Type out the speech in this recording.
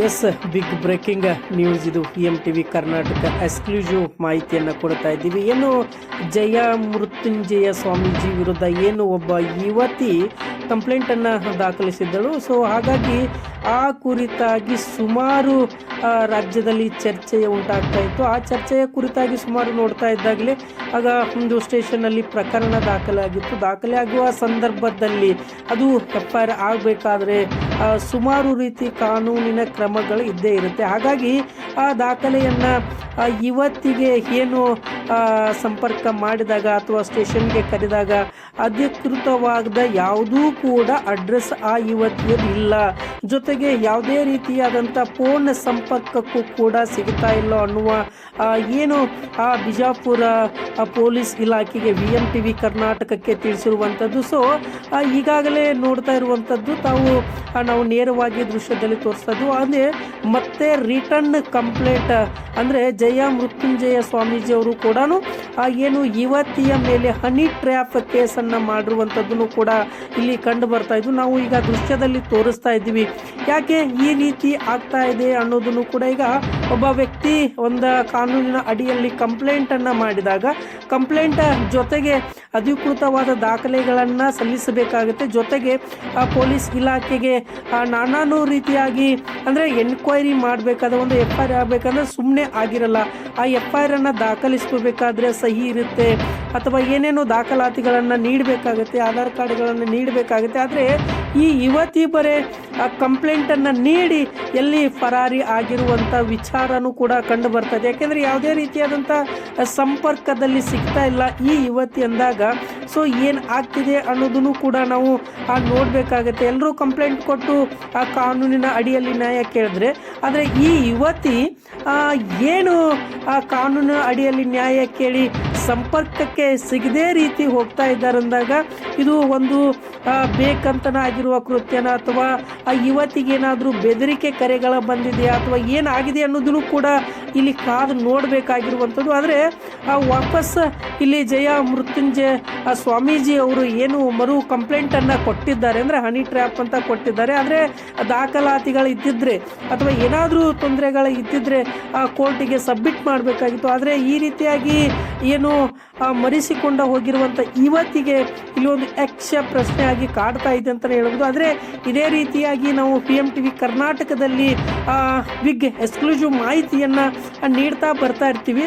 S, big breaking news ಇದು. PMTV Karnataka exclusive ಮಾಹಿತಿಯನ್ನು ಕೊಡ್ತಾ ಇದ್ದೀವಿ. ಏನು ಜಯ ಮೃತ್ಯುಂಜಯ ಸ್ವಾಮೀಜಿ ವಿರುದ್ಧ ಏನು ಒಬ್ಬ ಯುವತಿ ಕಂಪ್ಲೇಂಟನ್ನು ದಾಖಲಿಸಿದ್ದಳು. ಸೊ ಹಾಗಾಗಿ ಆ ಕುರಿತಾಗಿ ಸುಮಾರು ರಾಜ್ಯದಲ್ಲಿ ಚರ್ಚೆ ಉಂಟಾಗ್ತಾ ಇತ್ತು. ಆ ಚರ್ಚೆಯ ಕುರಿತಾಗಿ ಸುಮಾರು ನೋಡ್ತಾ ಇದ್ದಾಗಲೇ ಆಗ ಒಂದು ಸ್ಟೇಷನ್ನಲ್ಲಿ ಪ್ರಕರಣ ದಾಖಲಾಗಿತ್ತು. ದಾಖಲೆ ಆಗುವ ಸಂದರ್ಭದಲ್ಲಿ ಅದು FIR ಆಗಬೇಕಾದ್ರೆ ಸುಮಾರು ರೀತಿ ಕಾನೂನಿನ ಕ್ರಮಗಳು ಇದ್ದೇ ಇರುತ್ತೆ. ಹಾಗಾಗಿ ಆ ದಾಖಲೆಯನ್ನು ಯುವತಿಗೆ ಏನು ಸಂಪರ್ಕ ಮಾಡಿದಾಗ ಅಥವಾ ಸ್ಟೇಷನ್ಗೆ ಕರೆದಾಗ ಅಧಿಕೃತವಾದ ಯಾವುದೂ ಕೂಡ ಅಡ್ರೆಸ್ ಆ ಯುವತಿಯದು ಇಲ್ಲ. ಜೊತೆಗೆ ಯಾವುದೇ ರೀತಿಯಾದಂಥ ಫೋನ್ ಸಂಪರ್ಕಕ್ಕೂ ಕೂಡ ಸಿಗ್ತಾ ಇಲ್ಲ ಅನ್ನುವ ಏನು ಆ ಬಿಜಾಪುರ ಪೊಲೀಸ್ ಇಲಾಖೆಗೆ PMTV ಕರ್ನಾಟಕಕ್ಕೆ ತಿಳಿಸಿರುವಂಥದ್ದು. ಸೊ ಈಗಾಗಲೇ ನೋಡ್ತಾ ಇರುವಂಥದ್ದು ನಾವು ನೇರವಾಗಿ ದೃಶ್ಯದಲ್ಲಿ ತೋರಿಸ್ತದ್ದು. ಅದೇ ಮತ್ತೆ ರಿಟರ್ನ್ ಕಂಪ್ಲೇಂಟ್ ಅಂದರೆ ಜಯ ಮೃತ್ಯುಂಜಯ ಸ್ವಾಮೀಜಿ ಅವರು ಕೂಡ ಏನು ಯುವತಿಯ ಮೇಲೆ ಹನಿ ಟ್ರ್ಯಾಪ್ ಕೇಸನ್ನು ಮಾಡಿರುವಂಥದ್ದನ್ನು ಕೂಡ ಇಲ್ಲಿ ಕಂಡು ಬರ್ತಾ ಇದ್ದು ನಾವು ಈಗ ದೃಶ್ಯದಲ್ಲಿ ತೋರಿಸ್ತಾ ಇದ್ದೀವಿ. ಯಾಕೆ ಈ ರೀತಿ ಆಗ್ತಾ ಇದೆ ಅನ್ನೋದನ್ನು ಕೂಡ ಈಗ ಒಬ್ಬ ವ್ಯಕ್ತಿ ಒಂದು ಕಾನೂನಿನ ಅಡಿಯಲ್ಲಿ ಕಂಪ್ಲೇಂಟನ್ನು ಮಾಡಿದಾಗ ಕಂಪ್ಲೇಂಟ್ ಜೊತೆಗೆ ಅಧಿಕೃತವಾದ ದಾಖಲೆಗಳನ್ನು ಸಲ್ಲಿಸಬೇಕಾಗುತ್ತೆ. ಜೊತೆಗೆ ಪೊಲೀಸ್ ಇಲಾಖೆಗೆ ನಾನಾ ರೀತಿಯಾಗಿ ಅಂದರೆ ಎನ್ಕ್ವೈರಿ ಮಾಡಬೇಕಾದ ಒಂದು FIR ಆಗಬೇಕಂದ್ರೆ ಸುಮ್ಮನೆ ಆಗಿರಲ್ಲ. ಆ FIR ಅನ್ನು ದಾಖಲಿಸ್ಕೋಬೇಕಾದ್ರೆ ಸಹಿ ಇರುತ್ತೆ ಅಥವಾ ಏನೇನೋ ದಾಖಲಾತಿಗಳನ್ನು ನೀಡಬೇಕಾಗುತ್ತೆ, ಆಧಾರ್ ಕಾರ್ಡ್ಗಳನ್ನು ನೀಡಬೇಕಾಗುತ್ತೆ. ಆದರೆ ಈ ಯುವತಿ ಬರೇ ಕಂಪ್ಲೇಂಟನ್ನು ನೀಡಿ ಎಲ್ಲಿ ಫರಾರಿ ಆಗಿರುವಂಥ ವಿಚಾರನೂ ಕೂಡ ಕಂಡು ಬರ್ತದೆ. ಯಾಕೆಂದರೆ ಯಾವುದೇ ರೀತಿಯಾದಂಥ ಸಂಪರ್ಕದಲ್ಲಿ ಸಿಗ್ತಾ ಇಲ್ಲ ಈ ಯುವತಿ ಅಂದಾಗ ಸೊ ಏನು ಆಗ್ತಿದೆ ಅನ್ನೋದನ್ನು ಕೂಡ ನಾವು ನೋಡಬೇಕಾಗತ್ತೆ. ಎಲ್ಲರೂ ಕಂಪ್ಲೇಂಟ್ ಕೊಟ್ಟು ಆ ಕಾನೂನಿನ ಅಡಿಯಲ್ಲಿ ನ್ಯಾಯ ಕೇಳಿದ್ರೆ, ಆದರೆ ಈ ಯುವತಿ ಏನು ಆ ಕಾನೂನಿನ ಅಡಿಯಲ್ಲಿ ನ್ಯಾಯ ಕೇಳಿ ಸಂಪರ್ಕಕ್ಕೆ ಸಿಗದೇ ರೀತಿ ಹೋಗ್ತಾ ಇದ್ದಾರೆ ಅಂದಾಗ ಇದು ಒಂದು ಬೇಕಂತನ ಆಗಿರುವ ಕೃತ್ಯನ ಅಥವಾ ಆ ಯುವತಿಗೇನಾದರೂ ಬೆದರಿಕೆ ಕರೆಗಳ ಬಂದಿದೆಯಾ ಅಥವಾ ಏನಾಗಿದೆ ಅನ್ನೋದನ್ನು ಕೂಡ ಇಲ್ಲಿ ಕಾದು ನೋಡಬೇಕಾಗಿರುವಂಥದ್ದು. ಆದರೆ ವಾಪಸ್ ಇಲ್ಲಿ ಜಯ ಮೃತ್ಯುಂಜಯ ಸ್ವಾಮೀಜಿ ಅವರು ಏನು ಮರು ಕಂಪ್ಲೇಂಟನ್ನು ಕೊಟ್ಟಿದ್ದಾರೆ ಅಂದರೆ ಹನಿ ಟ್ರ್ಯಾಪ್ ಅಂತ ಕೊಟ್ಟಿದ್ದಾರೆ. ಆದರೆ ದಾಖಲಾತಿಗಳು ಇದ್ದಿದ್ರೆ ಅಥವಾ ಏನಾದರೂ ತೊಂದರೆಗಳು ಇದ್ದಿದ್ರೆ ಕೋರ್ಟಿಗೆ ಸಬ್ಮಿಟ್ ಮಾಡಬೇಕಾಗಿತ್ತು. ಆದರೆ ಈ ರೀತಿಯಾಗಿ ಏನು ಮರೆಸಿಕೊಂಡು ಹೋಗಿರುವಂಥ ಯುವತಿಗೆ ಇಲ್ಲಿ ಒಂದು ಯಕ್ಷ ಪ್ರಶ್ನೆಯಾಗಿ ಕಾಡ್ತಾ ಇದೆ ಅಂತಲೇ ಹೇಳ್ಬೋದು. ಆದರೆ ಇದೇ ರೀತಿಯಾಗಿ ನಾವು PMTV ಕರ್ನಾಟಕದಲ್ಲಿ ಬಿಗ್ ಎಕ್ಸ್ಕ್ಲೂಸಿವ್ ಮಾಹಿತಿಯನ್ನು ನೀಡ್ತಾ ಬರ್ತಾ ಇರ್ತೀವಿ.